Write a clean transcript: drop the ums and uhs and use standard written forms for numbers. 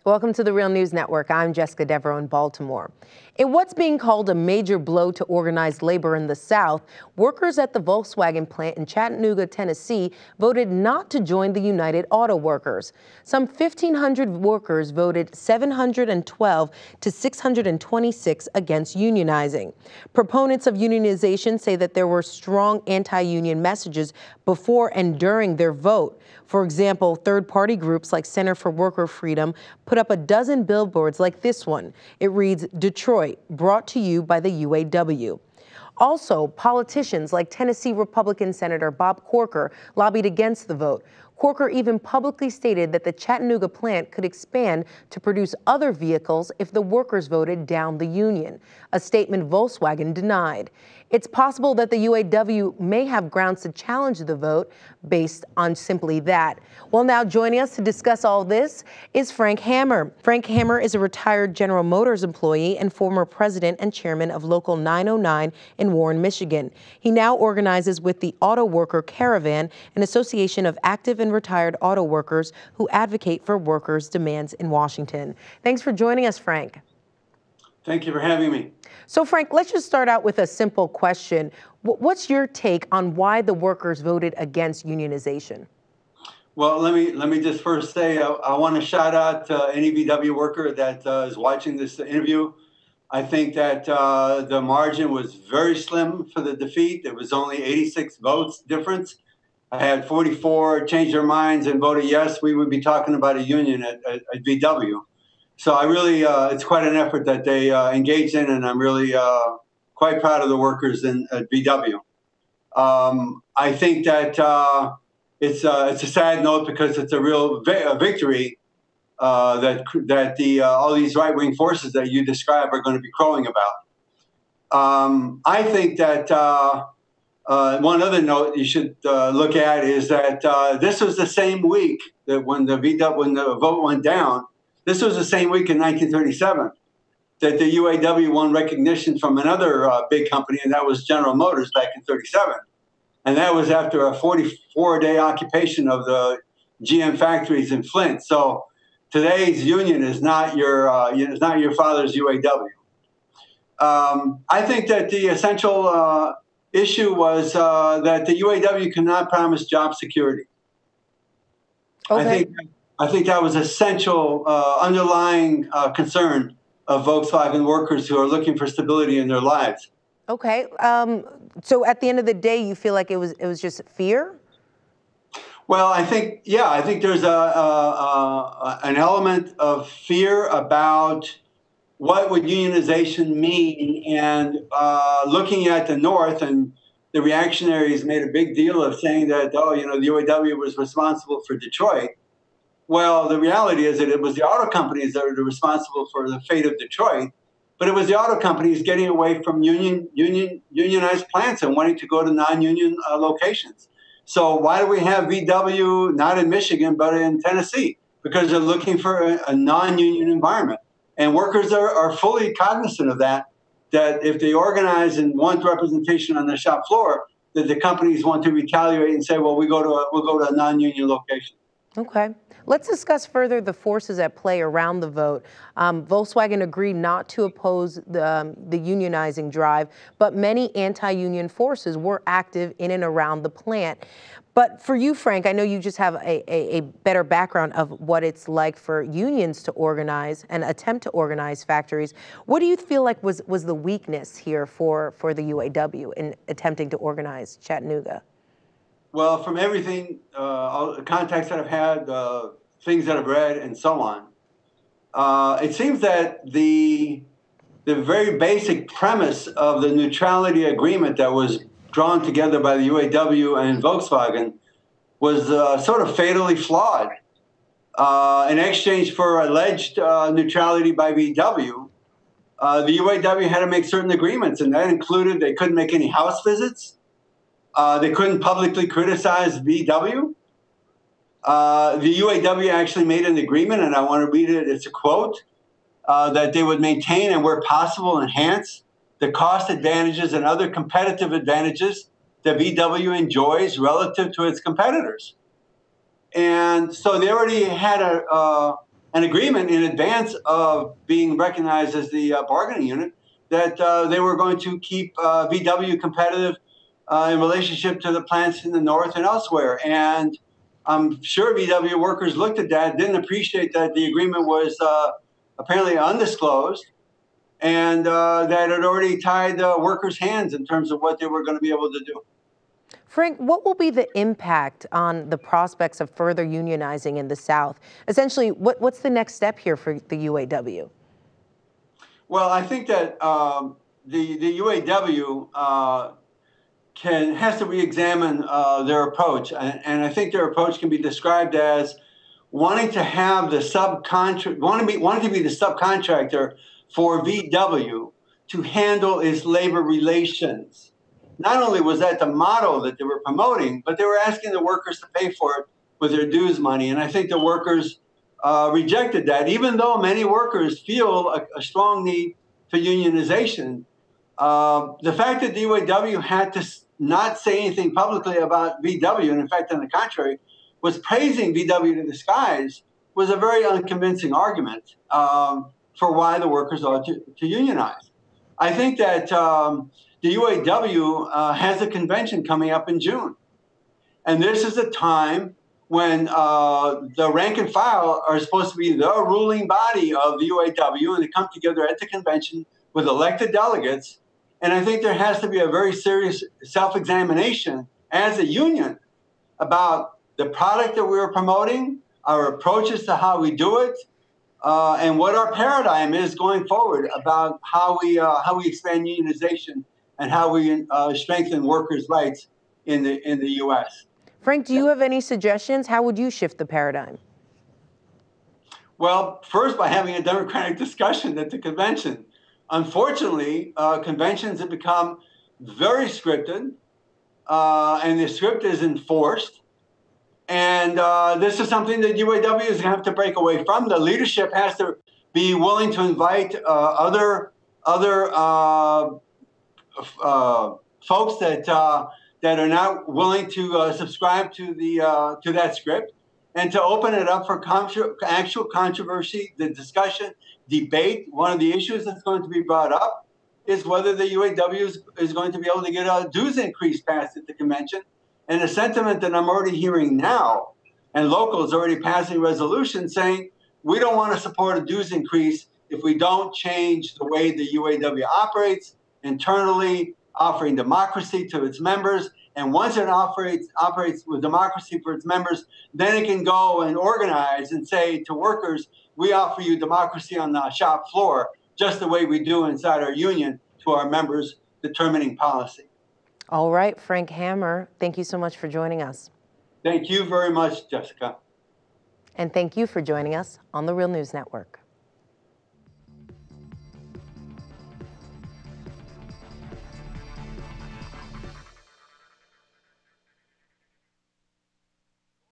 Welcome to the Real News Network. I'm Jessica Devereaux in Baltimore. In what's being called a major blow to organized labor in the South, workers at the Volkswagen plant in Chattanooga, Tennessee, voted not to join the United Auto Workers. Some 1,500 workers voted 712 to 626 against unionizing. Proponents of unionization say that there were strong anti-union messages before and during their vote. For example, third-party groups like Center for Worker Freedom put up a dozen billboards like this one. It reads, "Detroit, brought to you by the UAW." Also, politicians like Tennessee Republican Senator Bob Corker lobbied against the vote. Corker even publicly stated that the Chattanooga plant could expand to produce other vehicles if the workers voted down the union, a statement Volkswagen denied. It's possible that the UAW may have grounds to challenge the vote based on simply that. Well, now joining us to discuss all this is Frank Hammer. Frank Hammer is a retired General Motors employee and former president and chairman of Local 909 in Warren, Michigan. He now organizes with the Auto Worker Caravan, an association of active and retired auto workers who advocate for workers' demands in Washington. Thanks for joining us, Frank. Thank you for having me. So, Frank, let's just start out with a simple question. What's your take on why the workers voted against unionization? Well, let me just first say I want to shout out any VW worker that is watching this interview. I think that the margin was very slim for the defeat. It was only 86 votes difference. I had 44 change their minds and voted yes. We would be talking about a union at VW. So I really, it's quite an effort that they engaged in, and I'm really quite proud of the workers at VW. I think that it's a sad note because it's a real victory that all these right-wing forces that you describe are going to be crowing about. I think that one other note you should look at is that this was the same week that when the vote went down. This was the same week in 1937 that the UAW won recognition from another big company, and that was General Motors back in 37. And that was after a 44-day occupation of the GM factories in Flint. So today's union is not your father's UAW. I think that the essential issue was that the UAW cannot promise job security. Okay. I think that was essential underlying concern of Volkswagen workers who are looking for stability in their lives. Okay. So at the end of the day, you feel like it was just fear? Well, I think there's an element of fear about what would unionization mean, and looking at the North, and the reactionaries made a big deal of saying that, oh, the UAW was responsible for Detroit. Well, the reality is that it was the auto companies that were responsible for the fate of Detroit, but it was the auto companies getting away from unionized plants and wanting to go to non-union locations. So why do we have VW not in Michigan but in Tennessee? Because they're looking for a non-union environment. And workers are fully cognizant of that if they organize and want representation on the shop floor, that the companies want to retaliate and say, well, we'll go to a non-union location. Okay. Let's discuss further the forces at play around the vote. Volkswagen agreed not to oppose the unionizing drive, but many anti-union forces were active in and around the plant. But for you, Frank, I know you just have a better background of what it's like for unions to organize and attempt to organize factories. What do you feel like was the weakness here for the UAW in attempting to organize Chattanooga? Well, from everything, all the contacts that I've had, things that I've read, and so on, it seems that the very basic premise of the neutrality agreement that was drawn together by the UAW and Volkswagen was sort of fatally flawed. In exchange for alleged neutrality by VW, the UAW had to make certain agreements, and that included they couldn't make any house visits. They couldn't publicly criticize VW. The UAW actually made an agreement, and I want to read it. It's a quote, that they would maintain and where possible enhance the cost advantages and other competitive advantages that VW enjoys relative to its competitors. And so they already had an agreement in advance of being recognized as the bargaining unit that they were going to keep VW competitive in relationship to the plants in the north and elsewhere. And I'm sure VW workers looked at that, didn't appreciate that the agreement was apparently undisclosed, and that it already tied workers' hands in terms of what they were going to be able to do. Frank, what will be the impact on the prospects of further unionizing in the South? Essentially, what's the next step here for the UAW? Well, I think that the UAW has to re-examine their approach, and I think their approach can be described as wanting to have the wanting to be the subcontractor for VW to handle its labor relations. Not only was that the model that they were promoting, but they were asking the workers to pay for it with their dues money. And I think the workers rejected that, even though many workers feel a strong need for unionization. The fact that the UAW had to not say anything publicly about VW, and in fact, on the contrary, was praising VW to the skies, was a very unconvincing argument for why the workers ought to unionize. I think that the UAW has a convention coming up in June. And this is a time when the rank and file are supposed to be the ruling body of the UAW, and they come together at the convention with elected delegates. And I think there has to be a very serious self-examination as a union about the product that we're promoting, our approaches to how we do it, and what our paradigm is going forward about how we expand unionization and how we strengthen workers' rights in the U.S. Frank, do you have any suggestions? How would you shift the paradigm? Well, first by having a democratic discussion at the convention. Unfortunately, conventions have become very scripted, and the script is enforced. And this is something that UAW is going to have to break away from. The leadership has to be willing to invite other folks that are not willing to subscribe to that script, and to open it up for actual controversy, the discussion, debate. One of the issues that's going to be brought up is whether the UAW is going to be able to get a dues increase passed at the convention. And the sentiment that I'm already hearing now, and locals already passing resolutions saying, we don't want to support a dues increase if we don't change the way the UAW operates internally, offering democracy to its members. And once it operates with democracy for its members, then it can go and organize and say to workers, we offer you democracy on the shop floor, just the way we do inside our union to our members determining policy. All right, Frank Hammer, thank you so much for joining us. Thank you very much, Jessica. And thank you for joining us on the Real News Network.